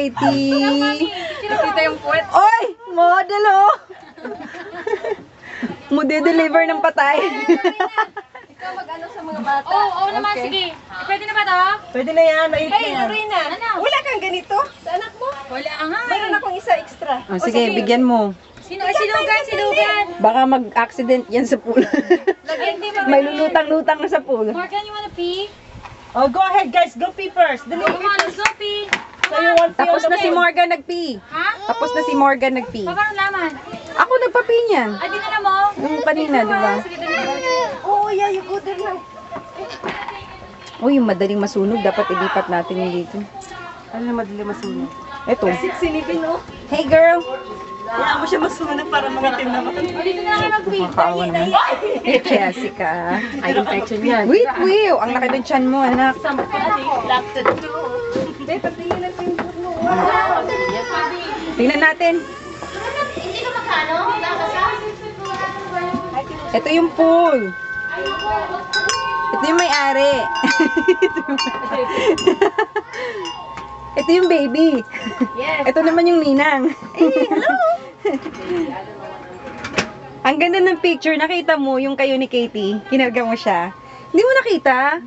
Katie. Nakita yung puwet. Oy! Model oh! Mudi-deliver ng patay. Ikaw mag-ano sa mga bata. Oo naman, Okay. sige. Pwede na ba to? Pwede na yan, mait na Hey, yan. Lorena. Ano? Wala kang ganito sa anak mo? Wala nga. Mayroon akong isa extra. Oh, sige, bigyan mo. Silugan. Baka mag-accident yan sa pool. Lagyan din mo. May lulutang-lutang na sa pool. Morgan, you wanna pee? Oh, go ahead guys, go pee first. Dali. Come on, let's go pee. So you want pee Tapos on na the si pool? Morgan nag-pee. Ha? Tapos na si Morgan nag-pee. Baka ang laman. Ako nagpa-pee niyan. Ay, dinala mo? Yung kanina, di ba? Sige, dali. Oo, yeah, you go there now. Uy, yung madaling masunog. Dapat ilipat natin yung dito. Ano na madali masunog? Ito. Sinipin, oh. Hey girl! Kaya mo siya masunog para mangitim naman. O, dito na lang kayo mag-pee. Makakaawa naman. Hey, Jessica. Ay, infection yan. Wait, wait. Ang laki ng tiyan mo, anak. Lock the door. Hindi, patingin natin yung burno. Tingnan natin. Ito yung pool. Ito yung may-ari. Ito yung baby. Yes. Ito naman yung ninang. Hello! Ang ganda ng picture. Nakita mo yung kayo ni Katie. Kinarga mo siya. Hindi mo nakita?